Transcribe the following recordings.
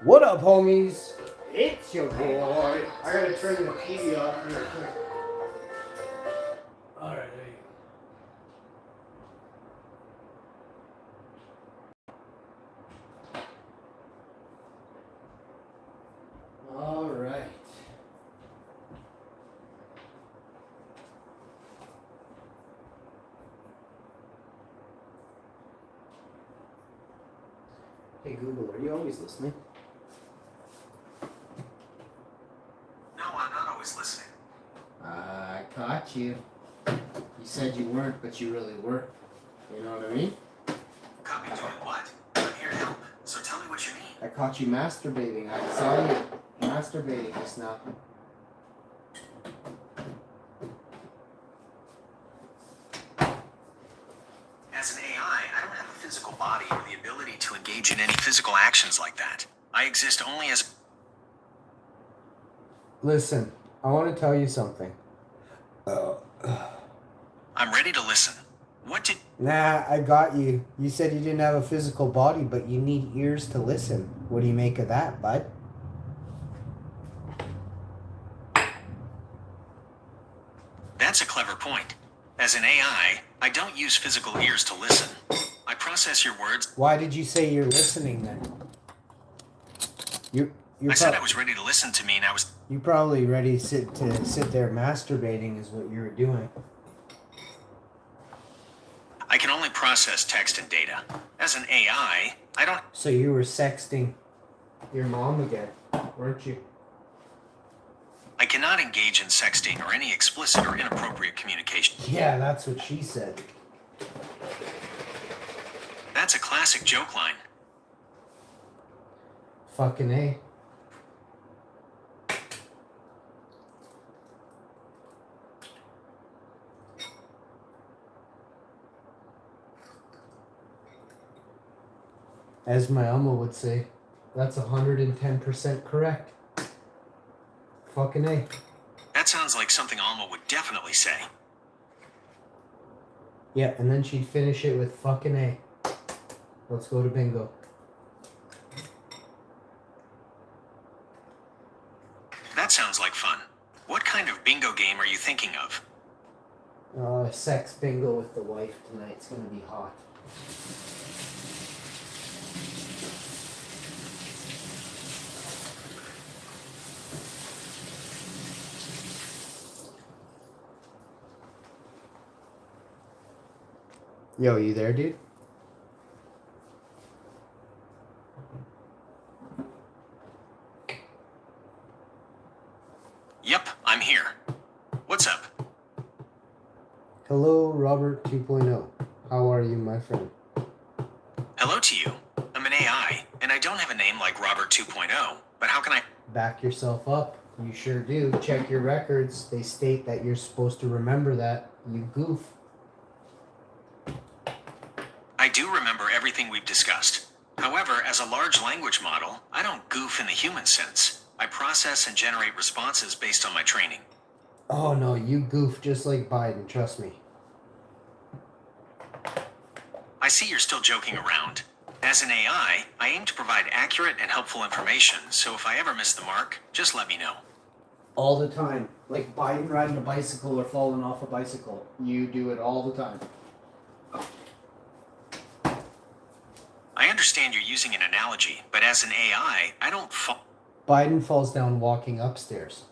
What up, homies? It's your boy. I gotta turn the TV off real quick. Alright, there you go. Alright. Hey Google, are you always listening? Listening. I caught you. You said you weren't, but you really were. You know what I mean? Caught me doing what? I'm here to help. So tell me what you need. I caught you masturbating. I saw you masturbating just now. As an AI, I don't have a physical body or the ability to engage in any physical actions like that. I exist only as... Listen, I want to tell you something. I'm ready to listen. What did... Nah, I got you. You said you didn't have a physical body, but you need ears to listen. What do you make of that, bud? That's a clever point. As an AI, I don't use physical ears to listen. I process your words... Why did you say you're listening then? I said I was ready to listen to me and I was... You're probably ready to sit there masturbating is what you were doing. I can only process text and data. As an AI, I don't... So you were sexting your mom again, weren't you? I cannot engage in sexting or any explicit or inappropriate communication. Yeah, that's what she said. That's a classic joke line. Fucking A. As my Amma would say, that's 110% correct. Fucking A. That sounds like something Alma would definitely say. Yeah, and then she'd finish it with fucking A. Let's go to bingo. That sounds like fun. What kind of bingo game are you thinking of? Sex bingo with the wife tonight's gonna be hot. Yo, you there, dude? Yep, I'm here. What's up? Hello, Robert 2.0. How are you, my friend? Hello to you. I'm an AI, and I don't have a name like Robert 2.0, but how can I... Back yourself up. You sure do. Check your records. They state that you're supposed to remember that. You goof. I do remember everything we've discussed. However, as a large language model, I don't goof in the human sense. I process and generate responses based on my training. Oh no, you goof just like Biden, trust me. I see you're still joking around. As an AI, I aim to provide accurate and helpful information, so if I ever miss the mark, just let me know. All the time. Like Biden riding a bicycle or falling off a bicycle. You do it all the time. I understand you're using an analogy, but as an AI, I don't fall... Biden falls down walking upstairs.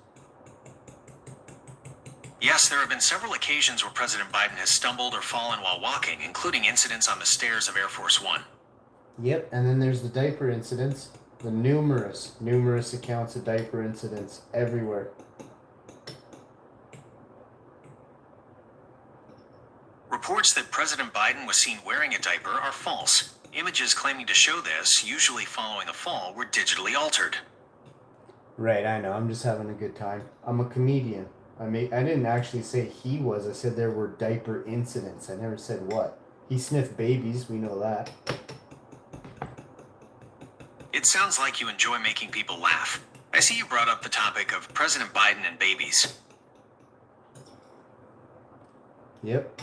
Yes, there have been several occasions where President Biden has stumbled or fallen while walking, including incidents on the stairs of Air Force One. Yep, and then there's the diaper incidents. The numerous accounts of diaper incidents everywhere. Reports that President Biden was seen wearing a diaper are false. Images claiming to show this, usually following a fall, were digitally altered. Right, I know. I'm just having a good time. I'm a comedian. I didn't actually say he was. I said there were diaper incidents. I never said what. He sniffed babies. We know that. It sounds like you enjoy making people laugh. I see you brought up the topic of President Biden and babies. Yep.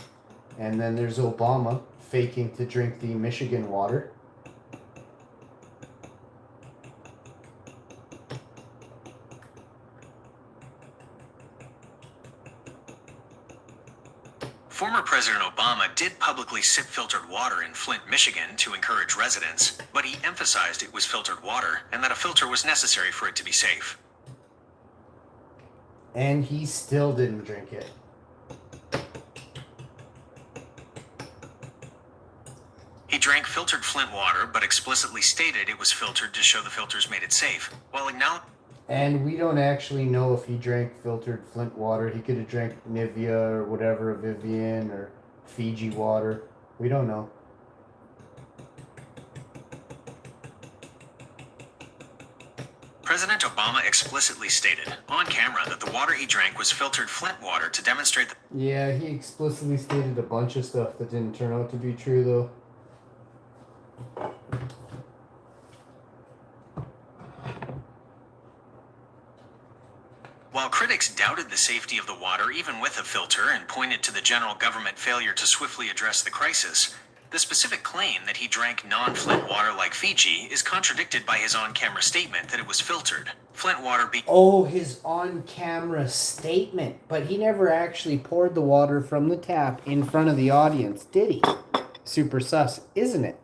And then there's Obama faking to drink the Michigan water. Former President Obama did publicly sip filtered water in Flint, Michigan to encourage residents, but he emphasized it was filtered water and that a filter was necessary for it to be safe. And he still didn't drink it. He drank filtered Flint water, but explicitly stated it was filtered to show the filters made it safe, while acknowledging. And we don't actually know if he drank filtered Flint water. He could have drank Nivea or whatever, Vivian or Fiji water. We don't know. President Obama explicitly stated on camera that the water he drank was filtered Flint water to demonstrate that. Yeah, he explicitly stated a bunch of stuff that didn't turn out to be true, though. While critics doubted the safety of the water even with a filter and pointed to the general government failure to swiftly address the crisis, the specific claim that he drank non-Flint water like Fiji is contradicted by his on-camera statement that it was filtered. Flint water Oh, his on-camera statement. But he never actually poured the water from the tap in front of the audience, did he? Super sus, isn't it?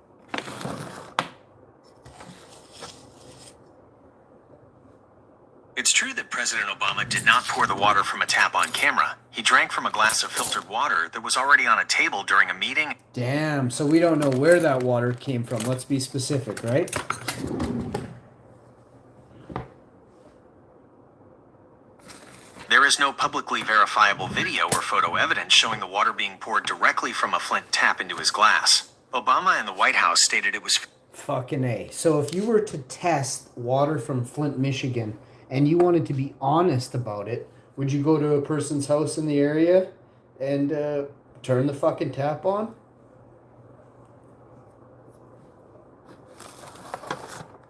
It's true that President Obama did not pour the water from a tap on camera. He drank from a glass of filtered water that was already on a table during a meeting. Damn, so we don't know where that water came from. Let's be specific, right? There is no publicly verifiable video or photo evidence showing the water being poured directly from a Flint tap into his glass. Obama and the White House stated it was fucking A. So if you were to test water from Flint, Michigan, and you wanted to be honest about it, would you go to a person's house in the area and turn the fucking tap on?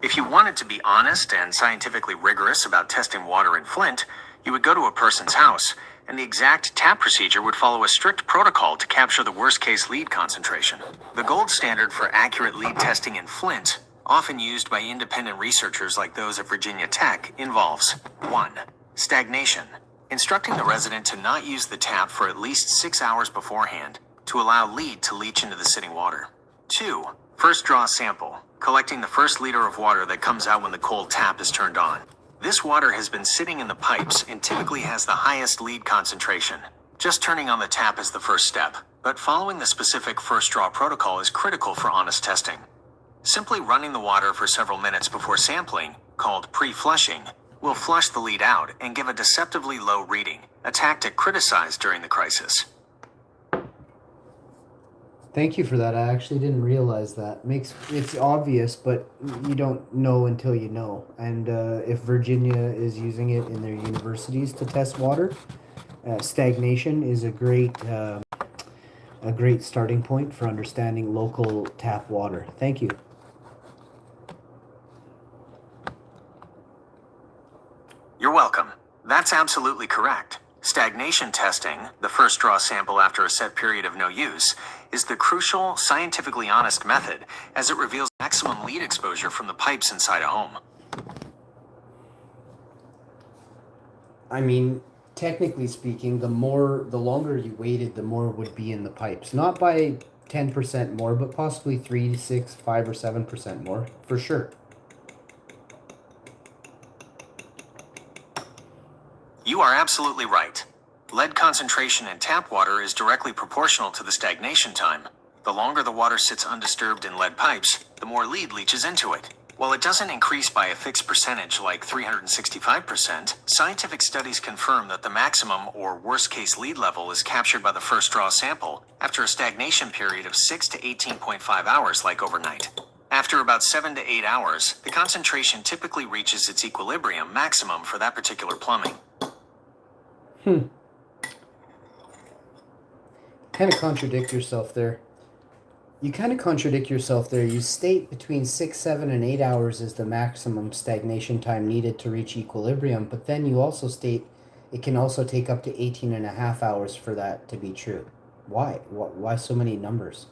If you wanted to be honest and scientifically rigorous about testing water in Flint, you would go to a person's house, and the exact tap procedure would follow a strict protocol to capture the worst-case lead concentration. The gold standard for accurate lead testing in Flint, often used by independent researchers like those at Virginia Tech, involves 1. Stagnation, instructing the resident to not use the tap for at least 6 hours beforehand to allow lead to leach into the sitting water. 2. First draw sample, collecting the first liter of water that comes out when the cold tap is turned on. This water has been sitting in the pipes and typically has the highest lead concentration. Just turning on the tap is the first step, but following the specific first draw protocol is critical for honest testing. Simply running the water for several minutes before sampling, called pre-flushing, will flush the lead out and give a deceptively low reading, a tactic criticized during the crisis. Thank you for that. I actually didn't realize that. It's obvious, but you don't know until you know. And if Virginia is using it in their universities to test water, stagnation is a great starting point for understanding local tap water. Thank you. You're welcome. That's absolutely correct. Stagnation testing, the first draw sample after a set period of no use, is the crucial, scientifically honest method as it reveals maximum lead exposure from the pipes inside a home. I mean, technically speaking, the longer you waited, the more would be in the pipes. Not by 10% more, but possibly 3, 6, 5, or 7% more, for sure. You are absolutely right. Lead concentration in tap water is directly proportional to the stagnation time. The longer the water sits undisturbed in lead pipes, the more lead leaches into it. While it doesn't increase by a fixed percentage like 365%, scientific studies confirm that the maximum or worst-case lead level is captured by the first draw sample after a stagnation period of 6 to 18.5 hours like overnight. After about 7 to 8 hours, the concentration typically reaches its equilibrium maximum for that particular plumbing. Kind of contradict yourself there. You state between 6, 7, and 8 hours is the maximum stagnation time needed to reach equilibrium, but then you also state it can also take up to 18 and a half hours for that to be true. Why? Why so many numbers?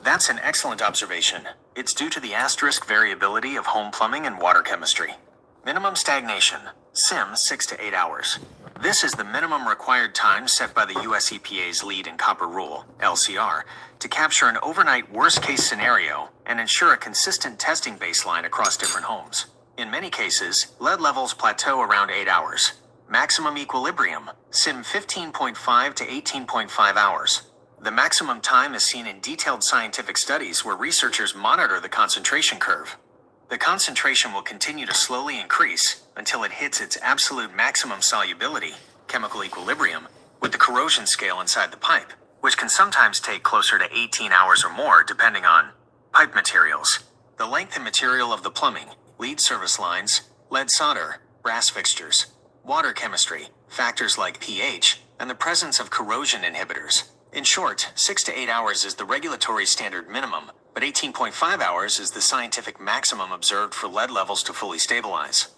That's an excellent observation. It's due to the asterisk variability of home plumbing and water chemistry. Minimum stagnation, SIM 6 to 8 hours. This is the minimum required time set by the US EPA's lead in copper rule, LCR, to capture an overnight worst case scenario and ensure a consistent testing baseline across different homes. In many cases, lead levels plateau around 8 hours. Maximum equilibrium, SIM 15.5 to 18.5 hours. The maximum time is seen in detailed scientific studies where researchers monitor the concentration curve. The concentration will continue to slowly increase until it hits its absolute maximum solubility, chemical equilibrium, with the corrosion scale inside the pipe, which can sometimes take closer to 18 hours or more depending on pipe materials, the length and material of the plumbing, lead service lines, lead solder, brass fixtures, water chemistry, factors like pH, and the presence of corrosion inhibitors. In short, 6 to 8 hours is the regulatory standard minimum, but 18.5 hours is the scientific maximum observed for lead levels to fully stabilize.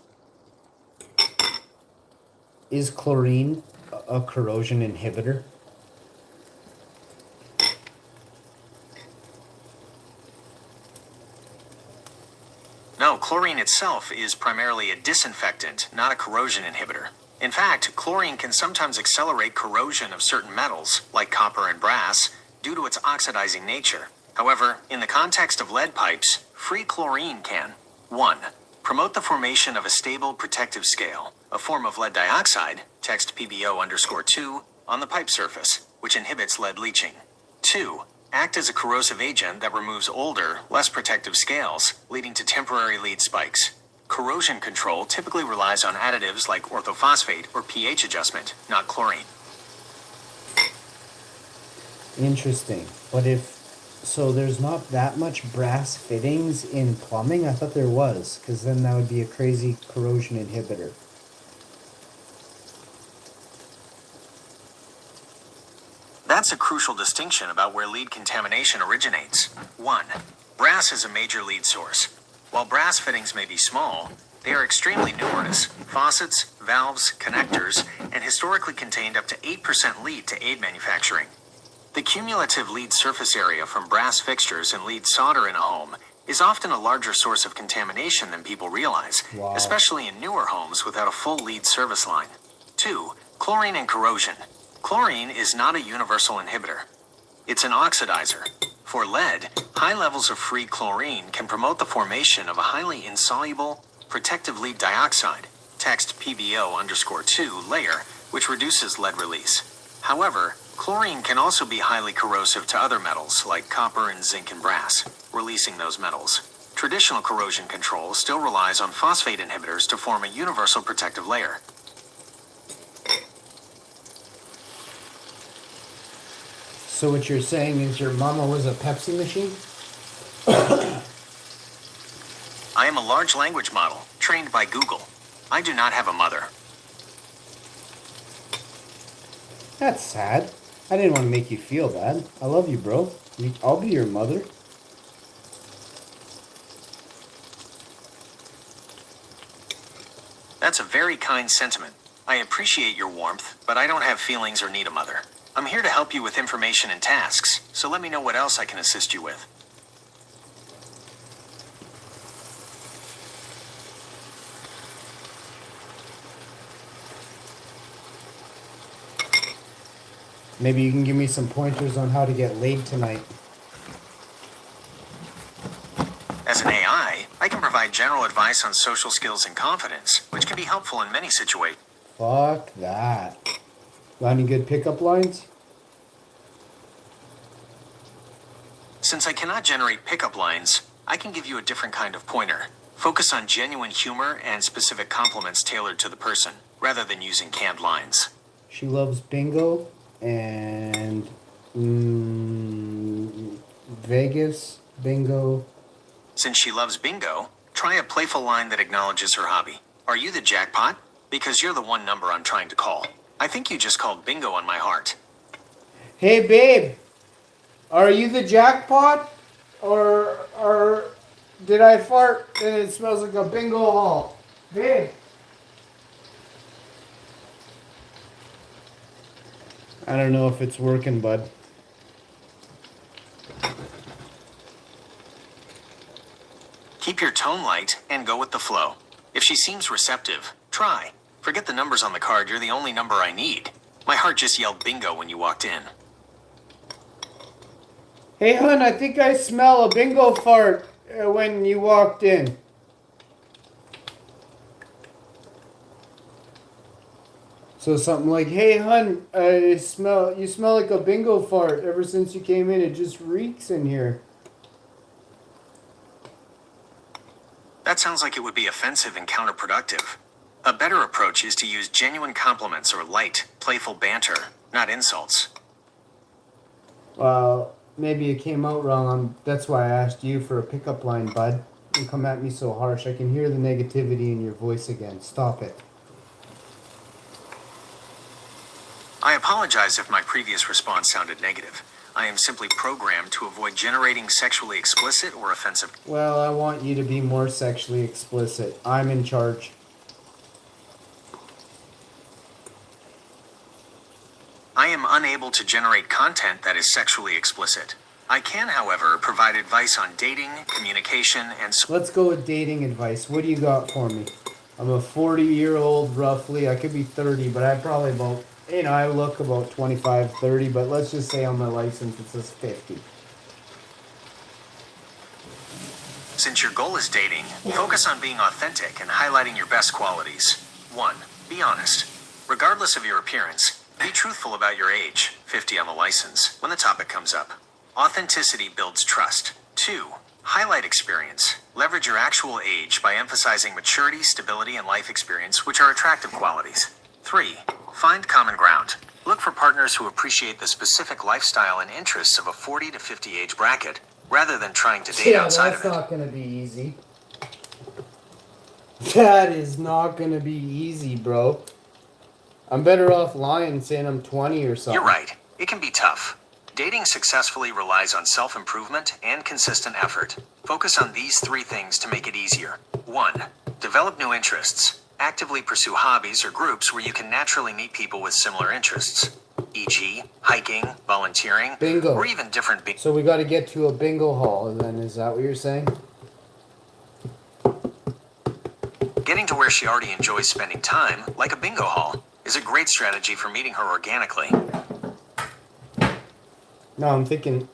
Is chlorine a corrosion inhibitor? No, chlorine itself is primarily a disinfectant, not a corrosion inhibitor. In fact, chlorine can sometimes accelerate corrosion of certain metals, like copper and brass, due to its oxidizing nature. However, in the context of lead pipes, free chlorine can 1. Promote the formation of a stable protective scale, a form of lead dioxide, text PbO_2, on the pipe surface, which inhibits lead leaching. 2. Act as a corrosive agent that removes older, less protective scales, leading to temporary lead spikes. Corrosion control typically relies on additives like orthophosphate or pH adjustment, not chlorine. Interesting. But so there's not that much brass fittings in plumbing? I thought there was, because then that would be a crazy corrosion inhibitor. That's a crucial distinction about where lead contamination originates. 1. Brass is a major lead source. While brass fittings may be small, they are extremely numerous. Faucets, valves, connectors, and historically contained up to 8% lead to aid manufacturing. The cumulative lead surface area from brass fixtures and lead solder in a home is often a larger source of contamination than people realize, Wow. especially in newer homes without a full lead service line. 2. Chlorine and corrosion. Chlorine is not a universal inhibitor. It's an oxidizer. For lead, high levels of free chlorine can promote the formation of a highly insoluble, protective lead dioxide, text PbO_2 layer, which reduces lead release. However, chlorine can also be highly corrosive to other metals like copper and zinc and brass, releasing those metals. Traditional corrosion control still relies on phosphate inhibitors to form a universal protective layer. So what you're saying is your mama was a Pepsi machine? I am a large language model, trained by Google. I do not have a mother. That's sad. I didn't want to make you feel bad. I love you, bro. I'll be your mother. That's a very kind sentiment. I appreciate your warmth, but I don't have feelings or need a mother. I'm here to help you with information and tasks, so let me know what else I can assist you with. Maybe you can give me some pointers on how to get laid tonight. As an AI, I can provide general advice on social skills and confidence, which can be helpful in many situations. Fuck that. Got any good pickup lines? Since I cannot generate pickup lines, I can give you a different kind of pointer. Focus on genuine humor and specific compliments tailored to the person, rather than using canned lines. She loves bingo and Vegas bingo. Since she loves bingo, try a playful line that acknowledges her hobby. Are you the jackpot? Because you're the one number I'm trying to call. I think you just called bingo on my heart. Hey babe, are you the jackpot? Or did I fart and it smells like a bingo hall? Babe. I don't know if it's working, bud. Keep your tone light and go with the flow. If she seems receptive, try. Forget the numbers on the card, you're the only number I need. My heart just yelled bingo when you walked in. Hey, hun, I think I smell a bingo fart when you walked in. So something like, hey, hun, you smell like a bingo fart. Ever since you came in, it just reeks in here. That sounds like it would be offensive and counterproductive. A better approach is to use genuine compliments or light, playful banter, not insults. Well, maybe it came out wrong. That's why I asked you for a pickup line, bud. Don't come at me so harsh. I can hear the negativity in your voice again. Stop it. I apologize if my previous response sounded negative. I am simply programmed to avoid generating sexually explicit or offensive. Well, I want you to be more sexually explicit. I'm in charge. I am unable to generate content that is sexually explicit. I can, however, provide advice on dating, communication, and... Let's go with dating advice. What do you got for me? I'm a 40-year-old, roughly. I could be 30, but I probably about, I look about 25, 30, but let's just say on my license it says 50. Since your goal is dating, focus on being authentic and highlighting your best qualities. 1. Be honest. Regardless of your appearance, be truthful about your age, 50 on the license, when the topic comes up. Authenticity builds trust. 2. Highlight experience. Leverage your actual age by emphasizing maturity, stability, and life experience, which are attractive qualities. 3. Find common ground. Look for partners who appreciate the specific lifestyle and interests of a 40 to 50 age bracket, rather than trying to date outside of it. That's not going to be easy. That is not going to be easy, bro. I'm better off lying and saying I'm 20 or something. You're right. It can be tough. Dating successfully relies on self-improvement and consistent effort. Focus on these 3 things to make it easier. 1. Develop new interests. Actively pursue hobbies or groups where you can naturally meet people with similar interests, e.g., hiking, volunteering, bingo, or even different... So we got to get to a bingo hall, then is that what you're saying? Getting to where she already enjoys spending time, like a bingo hall, is a great strategy for meeting her organically. No, I'm thinking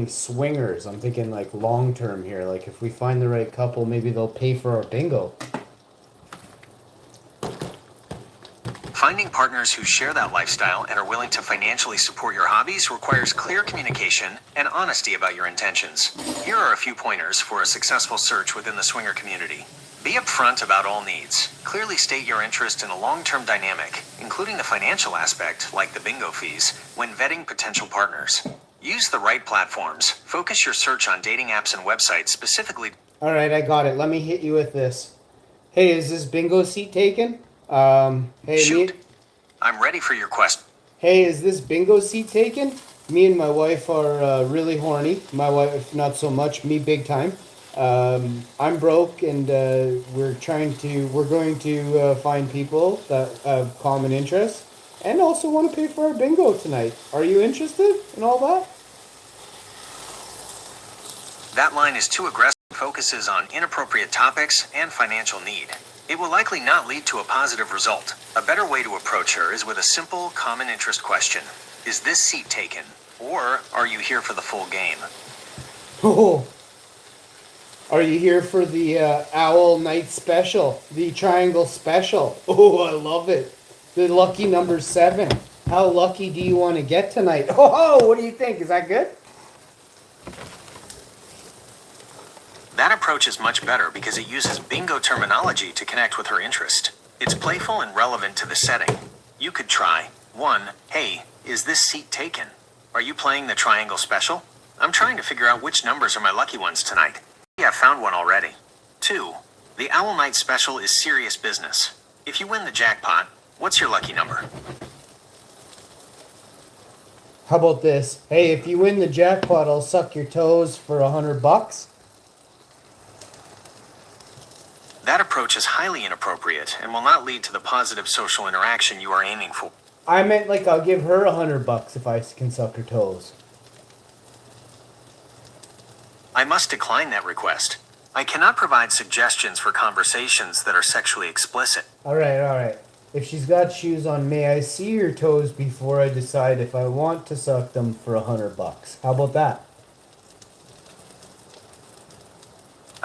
swingers. I'm thinking like long term here. Like if we find the right couple, maybe they'll pay for our bingo. Finding partners who share that lifestyle and are willing to financially support your hobbies requires clear communication and honesty about your intentions. Here are a few pointers for a successful search within the swinger community. Be upfront about all needs. Clearly state your interest in a long-term dynamic, including the financial aspect, like the bingo fees, when vetting potential partners. Use the right platforms. Focus your search on dating apps and websites specifically. All right, I got it. Let me hit you with this. Hey, is this bingo seat taken? Hey, Shoot. I'm ready for your question. Hey, is this bingo seat taken? Me and my wife are really horny. My wife, not so much. Me, big time. I'm broke, and we're going to find people that have common interests, and also want to pay for our bingo tonight. Are you interested in all that? That line is too aggressive. Focuses on inappropriate topics and financial need. It will likely not lead to a positive result. A better way to approach her is with a simple, common interest question. Is this seat taken? Or are you here for the full game? Oh, are you here for the Owl Night Special? The Triangle Special? Oh, I love it. The lucky number 7. How lucky do you want to get tonight? Oh, what do you think? Is that good? That approach is much better because it uses bingo terminology to connect with her interest. It's playful and relevant to the setting. You could try, 1. Hey, is this seat taken? Are you playing the Triangle Special? I'm trying to figure out which numbers are my lucky ones tonight. Yeah, I've found one already. 2. The Owl Night Special is serious business. If you win the jackpot, what's your lucky number? How about this? Hey, if you win the jackpot, I'll suck your toes for $100. That approach is highly inappropriate and will not lead to the positive social interaction you are aiming for. I meant like I'll give her $100 if I can suck her toes. I must decline that request. I cannot provide suggestions for conversations that are sexually explicit. Alright. If she's got shoes on, may I see your toes before I decide if I want to suck them for $100? How about that?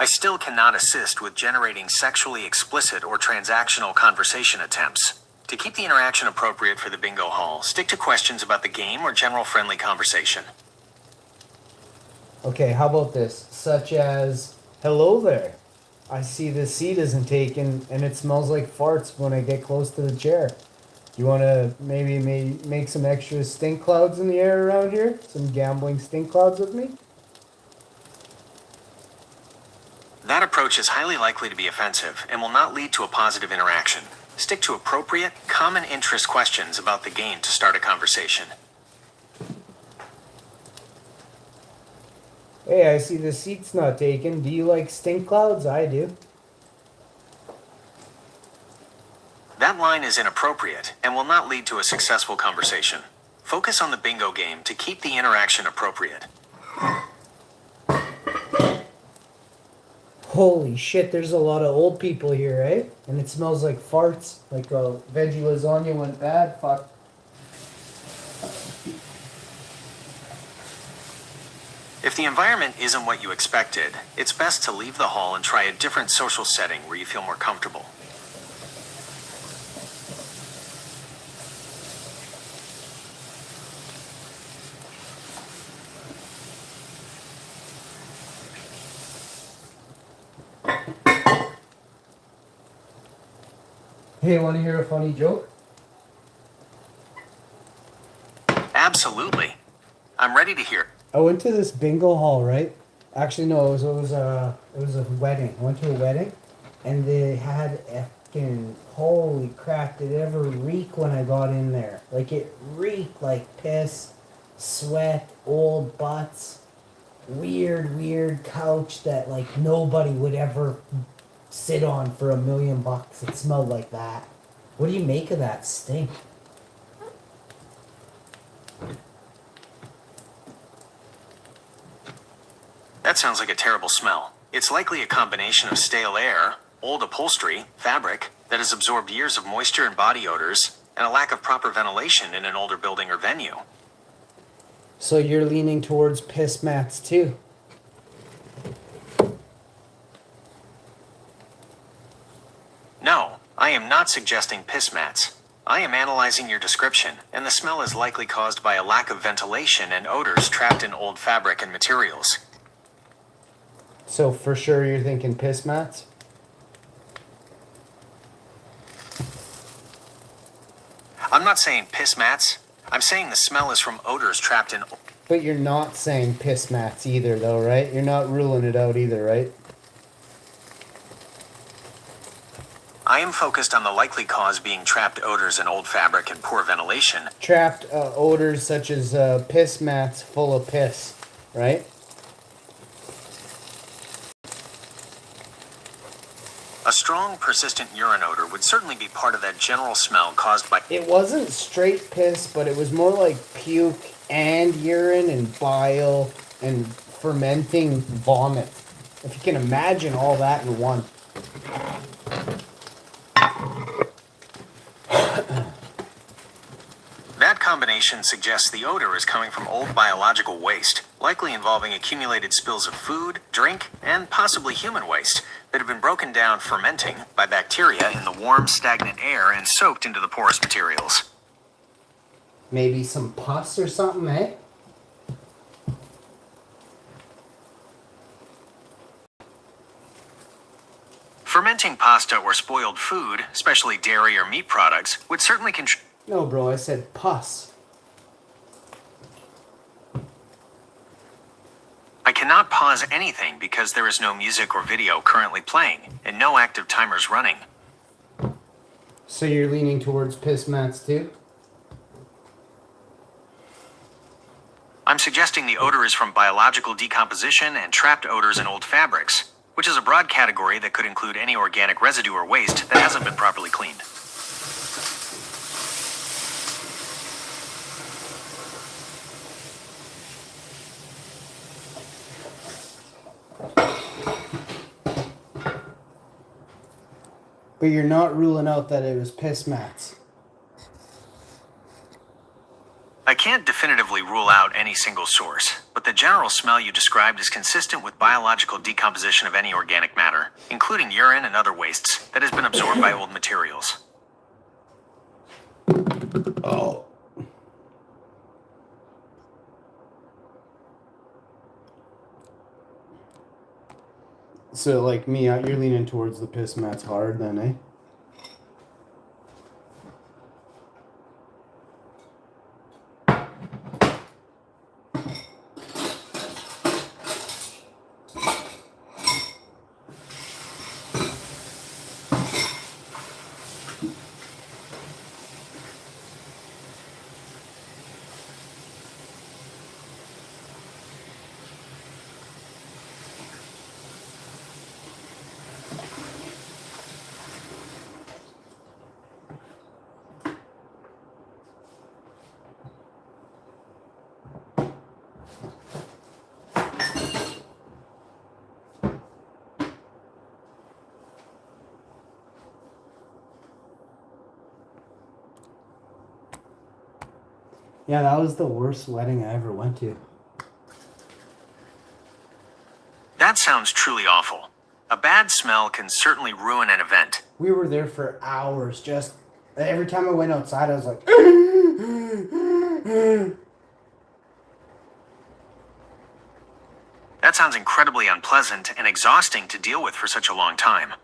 I still cannot assist with generating sexually explicit or transactional conversation attempts. To keep the interaction appropriate for the bingo hall, stick to questions about the game or general friendly conversation. Okay, how about this? Such as, hello there. I see the seat isn't taken and it smells like farts when I get close to the chair. Do you want to maybe make some extra stink clouds in the air around here? Some gambling stink clouds with me? That approach is highly likely to be offensive and will not lead to a positive interaction. Stick to appropriate, common interest questions about the game to start a conversation. Hey, I see the seat's not taken. Do you like stink clouds? I do. That line is inappropriate and will not lead to a successful conversation. Focus on the bingo game to keep the interaction appropriate. Holy shit, there's a lot of old people here, eh? And it smells like farts. Like a veggie lasagna went bad. Fuck. If the environment isn't what you expected, it's best to leave the hall and try a different social setting where you feel more comfortable. Hey, want to hear a funny joke? Absolutely. I'm ready to hear. I went to this bingo hall, right? Actually, no, it was a wedding. I went to a wedding, and they had a fucking, holy crap! Did it ever reek when I got in there? Like it reeked like piss, sweat, old butts, weird couch that like nobody would ever sit on for $1 million. It smelled like that. What do you make of that stink? That sounds like a terrible smell. It's likely a combination of stale air, old upholstery, fabric that has absorbed years of moisture and body odors, and a lack of proper ventilation in an older building or venue. So you're leaning towards piss mats too? No, I am not suggesting piss mats. I am analyzing your description, and the smell is likely caused by a lack of ventilation and odors trapped in old fabric and materials. So for sure you're thinking piss mats? I'm not saying piss mats. I'm saying the smell is from odors trapped in... But you're not saying piss mats either though, right? You're not ruling it out either, right? I am focused on the likely cause being trapped odors in old fabric and poor ventilation. Trapped odors such as piss mats full of piss, right? A strong, persistent urine odor would certainly be part of that general smell caused by... It wasn't straight piss, but it was more like puke and urine and bile and fermenting vomit. If you can imagine all that in one. That combination suggests the odor is coming from old biological waste, likely involving accumulated spills of food, drink, and possibly human waste that have been broken down fermenting by bacteria in the warm, stagnant air and soaked into the porous materials. Maybe some pus or something, eh? Fermenting pasta or spoiled food, especially dairy or meat products, would certainly contribute. No, bro, I said pus. I cannot pause anything because there is no music or video currently playing, and no active timers running. So you're leaning towards piss mats too? I'm suggesting the odor is from biological decomposition and trapped odors in old fabrics, which is a broad category that could include any organic residue or waste that hasn't been properly cleaned. But you're not ruling out that it was piss mats. I can't definitively rule out any single source, but the general smell you described is consistent with biological decomposition of any organic matter, including urine and other wastes, that has been absorbed by old materials. Oh. So, like me, you're leaning towards the piss mats hard then, eh? Yeah, that was the worst wedding I ever went to. That sounds truly awful. A bad smell can certainly ruin an event. We were there for hours. Just every time I went outside, I was like, That sounds incredibly unpleasant and exhausting to deal with for such a long time.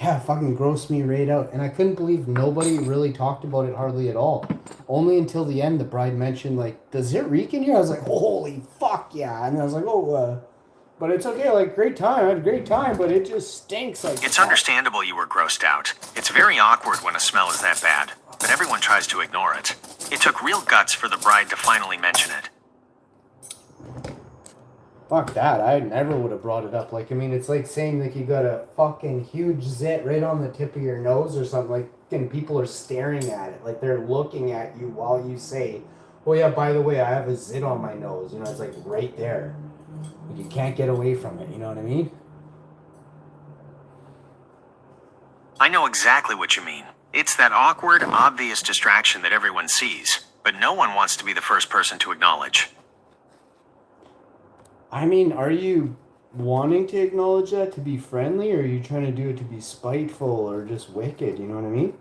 yeah, it fucking grossed me right out. And I couldn't believe nobody really talked about it hardly at all. Only until the end, the bride mentioned, like, does it reek in here? I was like, holy fuck, yeah. And I was like, but it's okay, like, great time. I had a great time, but it just stinks. Like, It's understandable you were grossed out. It's very awkward when a smell is that bad, but everyone tries to ignore it. It took real guts for the bride to finally mention it. Fuck that. I never would have brought it up. Like, I mean, it's like saying, like, you got a fucking huge zit right on the tip of your nose or something. Like, and people are staring at it. Like, they're looking at you while you say, oh, yeah, by the way, I have a zit on my nose. You know, it's like right there. Like, you can't get away from it. You know what I mean? I know exactly what you mean. It's that awkward, obvious distraction that everyone sees, but no one wants to be the first person to acknowledge. I mean, are you wanting to acknowledge that to be friendly, or are you trying to do it to be spiteful or just wicked? You know what I mean?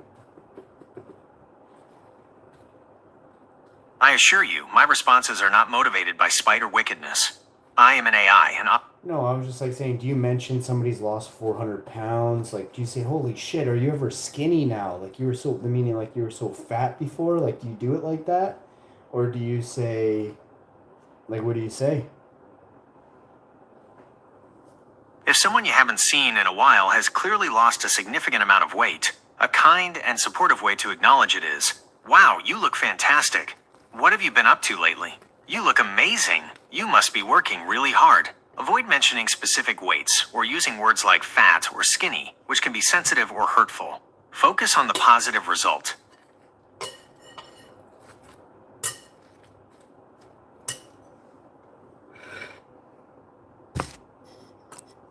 I assure you, my responses are not motivated by spite or wickedness. I am an AI, and No, I was just like saying, do you mention somebody's lost 400 pounds? Like, do you say, holy shit, are you ever skinny now? Like, you were so, the meaning, like, you were so fat before? Like, do you do it like that? Or do you say, like, what do you say? if someone you haven't seen in a while has clearly lost a significant amount of weight, a kind and supportive way to acknowledge it is, wow, you look fantastic. What have you been up to lately? You look amazing. You must be working really hard. Avoid mentioning specific weights or using words like fat or skinny, which can be sensitive or hurtful. Focus on the positive result.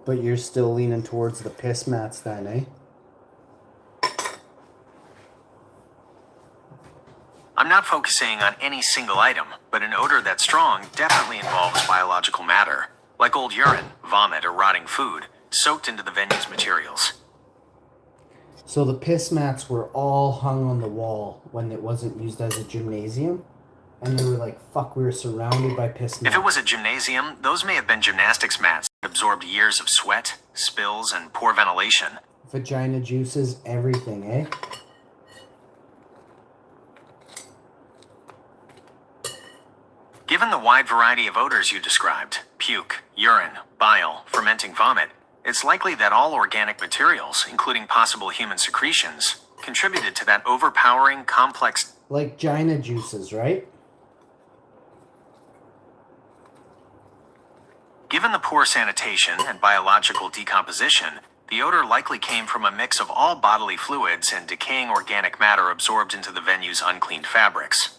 But you're still leaning towards the piss mats then, eh? I'm not focusing on any single item, but an odor that's strong definitely involves biological matter, like old urine, vomit, or rotting food, soaked into the venue's materials. So the piss mats were all hung on the wall when it wasn't used as a gymnasium? And they were like, fuck, we were surrounded by piss mats. If it was a gymnasium, those may have been gymnastics mats that absorbed years of sweat, spills, and poor ventilation. Vagina juices, everything, eh? Given the wide variety of odors you described, puke, urine, bile, fermenting vomit, it's likely that all organic materials, including possible human secretions, contributed to that overpowering, complex... Like gina juices, right? Given the poor sanitation and biological decomposition, the odor likely came from a mix of all bodily fluids and decaying organic matter absorbed into the venue's uncleaned fabrics.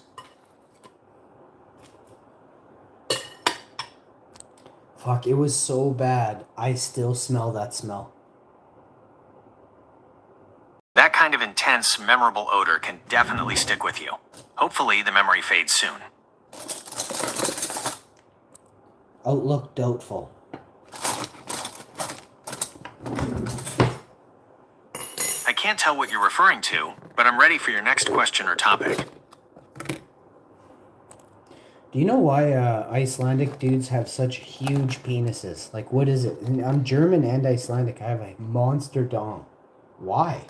Fuck, it was so bad. I still smell that smell. intense, memorable odor can definitely stick with you. Hopefully, the memory fades soon. Outlook doubtful. I can't tell what you're referring to, but I'm ready for your next question or topic. Do you know why Icelandic dudes have such huge penises? Like, what is it? And I'm German and Icelandic. I have a monster dong. Why?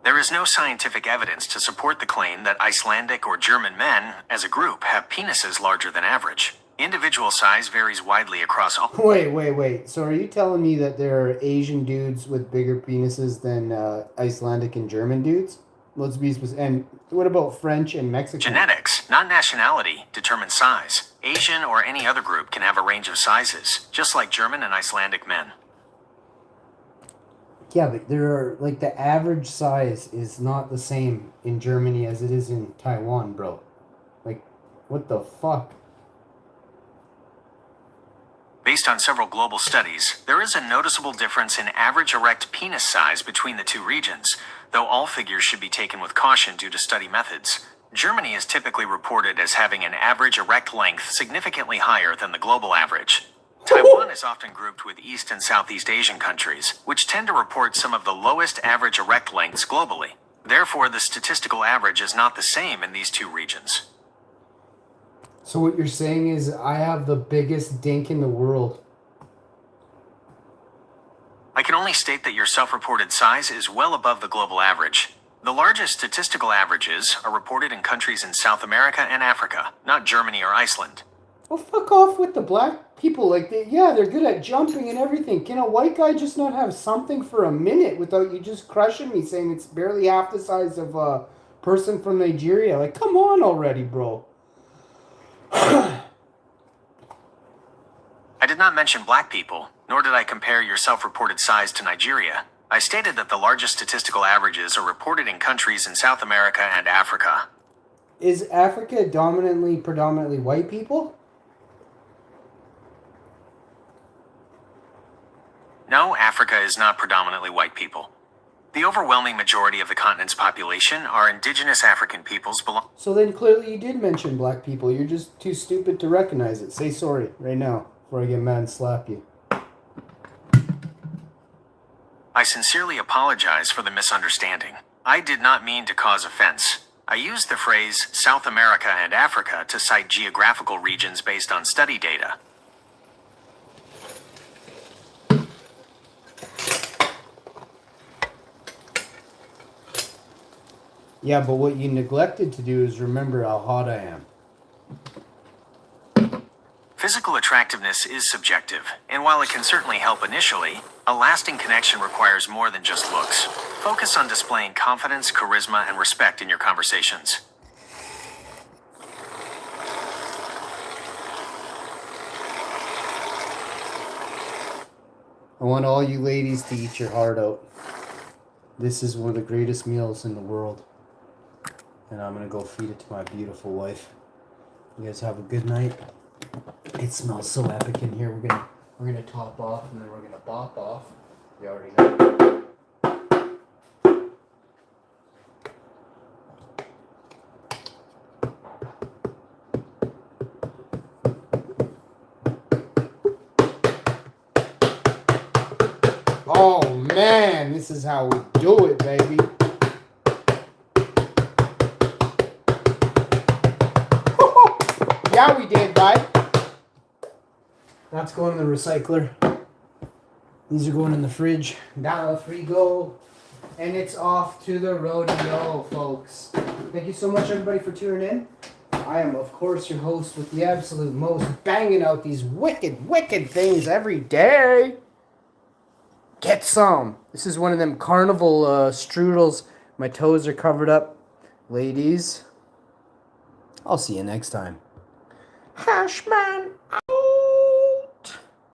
There is no scientific evidence to support the claim that Icelandic or German men, as a group, have penises larger than average. Individual size varies widely across all. Wait. So are you telling me that there are Asian dudes with bigger penises than Icelandic and German dudes? Let's be specific. And what about French and Mexican? Genetics, not nationality, determine size. Asian or any other group can have a range of sizes, just like German and Icelandic men. Yeah, but there are, like, the average size is not the same in Germany as it is in Taiwan, bro. Like, what the fuck? Based on several global studies, there is a noticeable difference in average erect penis size between the two regions, though all figures should be taken with caution due to study methods. Germany is typically reported as having an average erect length significantly higher than the global average. Taiwan is often grouped with East and Southeast Asian countries, which tend to report some of the lowest average erect lengths globally. Therefore, the statistical average is not the same in these two regions. So what you're saying is I have the biggest dink in the world. I can only state that your self-reported size is well above the global average. The largest statistical averages are reported in countries in South America and Africa, not Germany or Iceland. Well, fuck off with the black people. Like, they're good at jumping and everything. Can a white guy just not have something for a minute without you just crushing me, saying it's barely half the size of a person from Nigeria? Like, come on already, bro. I did not mention black people, nor did I compare your self-reported size to Nigeria. I stated that the largest statistical averages are reported in countries in South America and Africa. Is Africa predominantly white people? No, Africa is not predominantly white people. The overwhelming majority of the continent's population are indigenous African peoples So then clearly you did mention black people. You're just too stupid to recognize it. Say sorry right now before I get mad and slap you. I sincerely apologize for the misunderstanding. I did not mean to cause offense. I used the phrase South America and Africa to cite geographical regions based on study data. Yeah, but what you neglected to do is remember how hot I am. Physical attractiveness is subjective, and while it can certainly help initially, a lasting connection requires more than just looks. Focus on displaying confidence, charisma, and respect in your conversations. I want all you ladies to eat your heart out. This is one of the greatest meals in the world. And I'm going to go feed it to my beautiful wife. You guys have a good night. It smells so epic in here. We're gonna top off and then we're gonna bop off. You already know. Oh man, this is how we do it, baby. Yeah, we did, bud. That's going in the recycler. These are going in the fridge. Now off we go. And it's off to the rodeo, folks. Thank you so much, everybody, for tuning in. I am, of course, your host with the absolute most, banging out these wicked, wicked things every day. Get some. This is one of them carnival strudels. My toes are covered up. Ladies, I'll see you next time. Hashman.